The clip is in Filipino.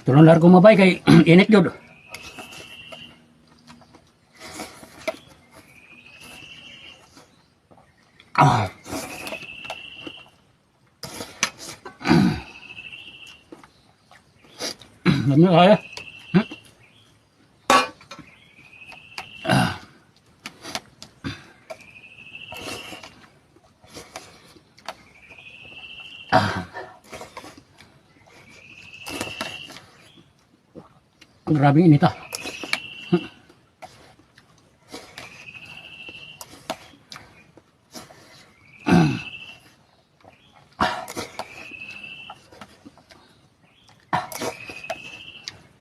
Tulong largo mabay kay init jud. Ah. Lami kaya. Grabing init ah.